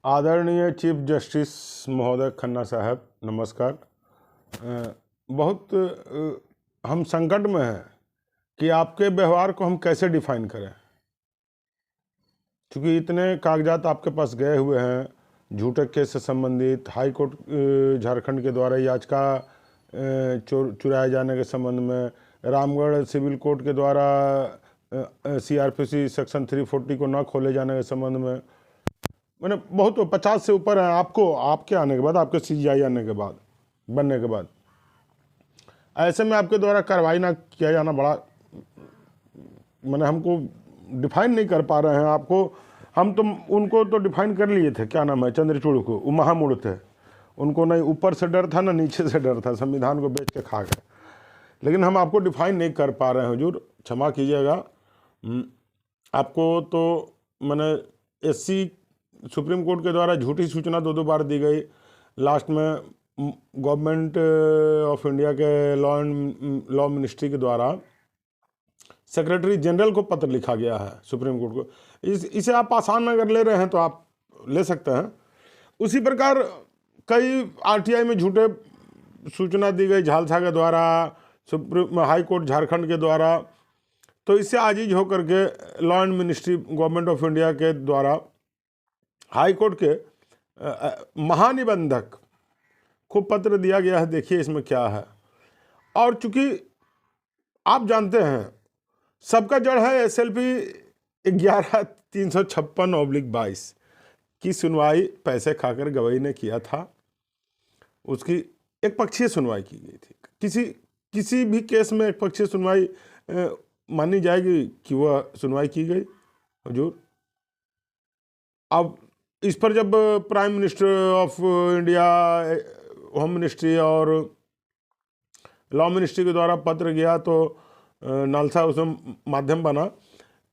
आदरणीय chief justice महोदय खन्ना साहब, नमस्कार। बहुत हम संकट में हैं कि आपके व्यवहार को हम कैसे डिफाइन करें, क्योंकि इतने कागजात आपके पास गए हुए हैं झूठे केस से संबंधित, हाई कोर्ट झारखंड के द्वारा याचिका चुराए जाने के संबंध में, रामगढ़ सिविल कोर्ट के द्वारा CRPC सेक्शन 340 को न खोले जाने के संबंध में, मैंने बहुत 50 से ऊपर है आपके आने के बाद, आपके CJI आने के बाद, बनने के बाद। ऐसे में आपके द्वारा कार्रवाई ना किया जाना बड़ा, मैंने हमको डिफाइन नहीं कर पा रहे हैं आपको। हम तो उनको तो डिफाइन कर लिए थे, क्या नाम है, चंद्रचूड़ को, वो महामूढ़ थे, उनको नहीं ऊपर से डर था ना नीचे से डर था, संविधान को बेच के खा गए। लेकिन हम आपको डिफाइन नहीं कर पा रहे हैं हुजूर, क्षमा कीजिएगा। आपको तो मैंने SC सुप्रीम कोर्ट के द्वारा झूठी सूचना दो बार दी गई। लास्ट में गवर्नमेंट ऑफ इंडिया के लॉ मिनिस्ट्री के द्वारा सेक्रेटरी जनरल को पत्र लिखा गया है सुप्रीम कोर्ट को। इसे आप आसान अगर ले रहे हैं तो आप ले सकते हैं। उसी प्रकार कई RTI में झूठे सूचना दी गई झालसा के द्वारा, सुप्रीम हाई कोर्ट झारखंड के द्वारा। तो इससे आजीज होकर के law and ministry government of India के द्वारा हाई कोर्ट के महानिबंधक को पत्र दिया गया है। देखिए इसमें क्या है। और चूंकि आप जानते हैं सबका जड़ है SLP 11/356/22 की सुनवाई पैसे खाकर गवाही ने किया था। उसकी एक पक्षीय सुनवाई की गई थी। किसी भी केस में एक पक्षीय सुनवाई मानी जाएगी कि वह सुनवाई की गई हुजूर। अब इस पर जब prime minister of India, home ministry और लॉ मिनिस्ट्री के द्वारा पत्र गया तो नालसा उसमें माध्यम बना।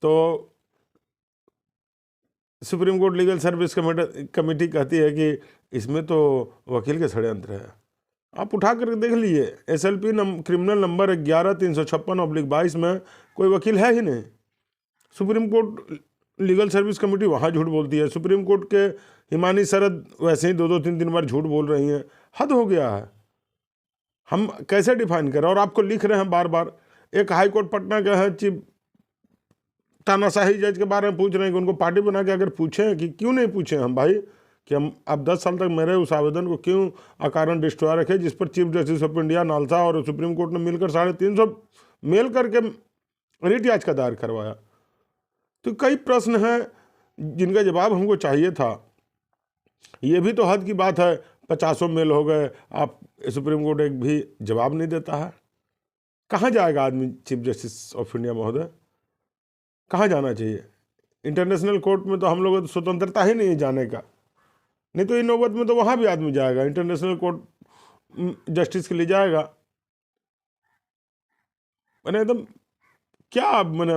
तो supreme court legal service committee कहती है कि इसमें तो वकील के षड्यंत्र है। आप उठा कर देख लीजिए, SLP क्रिमिनल नंबर 11/356/22 में कोई वकील है ही नहीं। Supreme court legal service committee वहाँ झूठ बोलती है। सुप्रीम कोर्ट के हिमानी शरद वैसे ही 2-3 बार झूठ बोल रही हैं। हद हो गया है। हम कैसे डिफाइन करें? और आपको लिख रहे हैं बार बार। एक हाई कोर्ट पटना के हैं चीफ तानाशाही जज के बारे में पूछ रहे हैं कि उनको पार्टी बना के अगर पूछें कि क्यों नहीं पूछे हम भाई कि हम अब 10 साल तक मेरे उस आवेदन को क्यों अकारण डिस्ट्रॉय रखे, जिस पर chief justice of India, NALSA और सुप्रीम कोर्ट ने मिलकर 350 मेल करके रिट याचिका दायर करवाया। तो कई प्रश्न हैं जिनका जवाब हमको चाहिए था। ये भी तो हद की बात है, 50 मेल हो गए, आप सुप्रीम कोर्ट एक भी जवाब नहीं देता है। कहाँ जाएगा आदमी? चीफ जस्टिस ऑफ इंडिया महोदय, कहाँ जाना चाहिए? इंटरनेशनल कोर्ट में तो हम लोगों को स्वतंत्रता ही नहीं है जाने का। नहीं तो इन नौबत में तो वहाँ भी आदमी जाएगा, इंटरनेशनल कोर्ट जस्टिस के लिए जाएगा। मैंने एकदम क्या, मैंने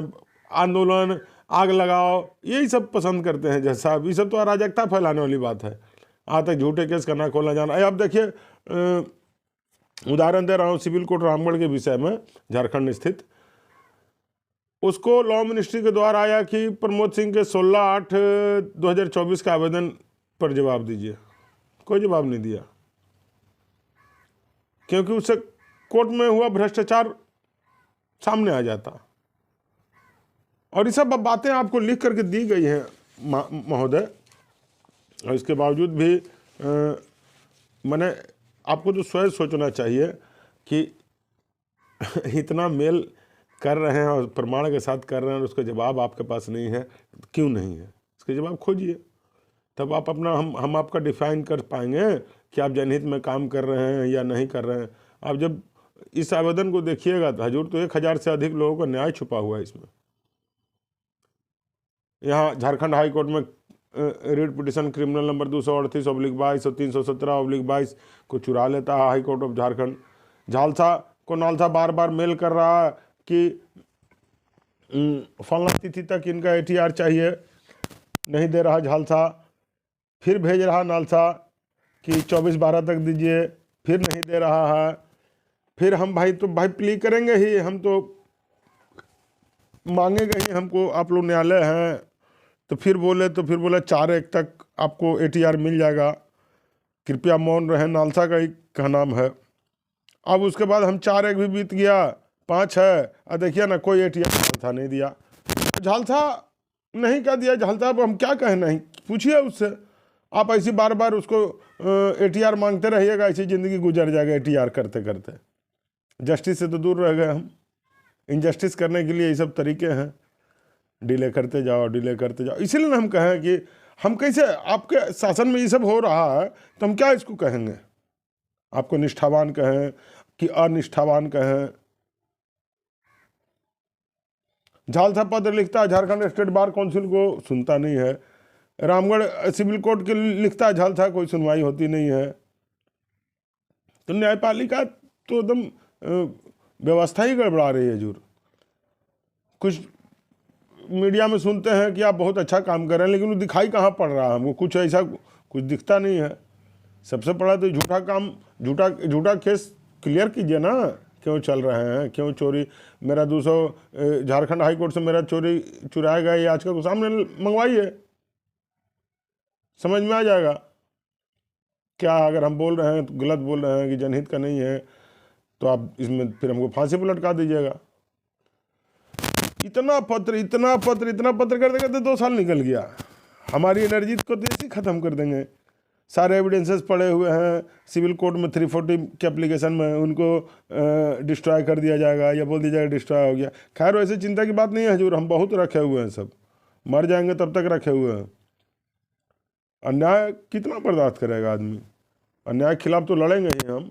आंदोलन, आग लगाओ, यही सब पसंद करते हैं जैसा। अब ये सब तो अराजकता फैलाने वाली बात है। आज तक झूठे केस का ना खोला जाना। अब देखिए, उदाहरण दे रहा हूँ सिविल कोर्ट रामगढ़ के विषय में, झारखंड स्थित। उसको लॉ मिनिस्ट्री के द्वारा आया कि प्रमोद सिंह के 16/8/2024 के आवेदन पर जवाब दीजिए। कोई जवाब नहीं दिया, क्योंकि उससे कोर्ट में हुआ भ्रष्टाचार सामने आ जाता। और ये सब बातें आपको लिख करके दी गई हैं महोदय। और इसके बावजूद भी मैंने आपको तो स्वयं सोचना चाहिए कि इतना मेल कर रहे हैं और प्रमाण के साथ कर रहे हैं और उसका जवाब आपके पास नहीं है। क्यों नहीं है? इसके जवाब खोजिए, तब आप अपना हम आपका डिफाइन कर पाएंगे कि आप जनहित में काम कर रहे हैं या नहीं कर रहे हैं। आप जब इस आवेदन को देखिएगा तो हजूर, तो 1000 से अधिक लोगों का न्याय छुपा हुआ है इसमें। यहाँ झारखंड हाई कोर्ट में रिट पिटिशन क्रिमिनल नंबर 238/22 और 317/22 को चुरा लेता है high court of Jharkhand. Jhalsa को नालसा बार बार मेल कर रहा है कि फलना तिथि तक इनका ATR चाहिए, नहीं दे रहा झालसा। फिर भेज रहा नालसा कि 24/12 तक दीजिए, फिर नहीं दे रहा है। फिर हम भाई प्ली करेंगे ही, हम तो मांगेंगे ही, हमको आप लोग न्यायालय हैं तो फिर बोला 4-1 तक आपको ATR मिल जाएगा, कृपया मौन रहें, नालसा का नाम है। अब उसके बाद हम 4-1 भी बीत गया, 5 है, और देखिए ना कोई ATR झालसा नहीं दिया। झालसा नहीं क्या दिया झालसा, अब हम क्या कहें, नहीं पूछिए उससे। आप ऐसी बार बार उसको ATR मांगते रहिएगा, ऐसी ज़िंदगी गुजर जाएगा ATR करते करते। जस्टिस से तो दूर रह गए हम। इनजस्टिस करने के लिए ये सब तरीके हैं, डिले करते जाओ, डिले करते जाओ। इसीलिए ना हम कहें कि हम कैसे, आपके शासन में ये सब हो रहा है तो हम क्या इसको कहेंगे, आपको निष्ठावान कहें कि अनिष्ठावान कहें। झालसा पत्र लिखता है झारखंड स्टेट बार काउंसिल को, सुनता नहीं है। रामगढ़ सिविल कोर्ट के लिखता है झालसा, कोई सुनवाई होती नहीं है। तो न्यायपालिका तो एकदम व्यवस्था ही गड़बड़ा रही है जूर। कुछ मीडिया में सुनते हैं कि आप बहुत अच्छा काम कर रहे हैं, लेकिन वो दिखाई कहाँ पड़ रहा है हमको, कुछ ऐसा कुछ दिखता नहीं है। सबसे पहला तो झूठा केस क्लियर कीजिए ना, क्यों चल रहे हैं, क्यों चोरी। मेरा 200 झारखंड हाई कोर्ट से मेरा चुराया गया ये आज का सामने मंगवाइए, समझ में आ जाएगा। क्या अगर हम बोल रहे हैं तो गलत बोल रहे हैं कि जनहित का नहीं है, तो आप इसमें फिर हमको फांसी पर लटका दीजिएगा। इतना पत्र करते करते 2 साल निकल गया। हमारी एनर्जी को तो ऐसे ख़त्म कर देंगे। सारे एविडेंसेस पड़े हुए हैं सिविल कोर्ट में, 340 के एप्लीकेशन में, उनको डिस्ट्रॉय कर दिया जाएगा या बोल दिया जाएगा डिस्ट्रॉय हो गया। खैर वैसे चिंता की बात नहीं है हजूर, हम बहुत रखे हुए हैं, सब मर जाएंगे तब तक रखे हुए हैं। अन्याय कितना बर्दाश्त करेगा आदमी, अन्याय के खिलाफ तो लड़ेंगे ही हम,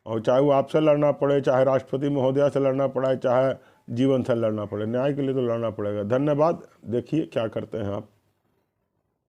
और चाहे वो आपसे लड़ना पड़े, चाहे राष्ट्रपति महोदया से लड़ना पड़े, चाहे जीवन से लड़ना पड़े, न्याय के लिए तो लड़ना पड़ेगा। धन्यवाद, देखिए क्या करते हैं आप।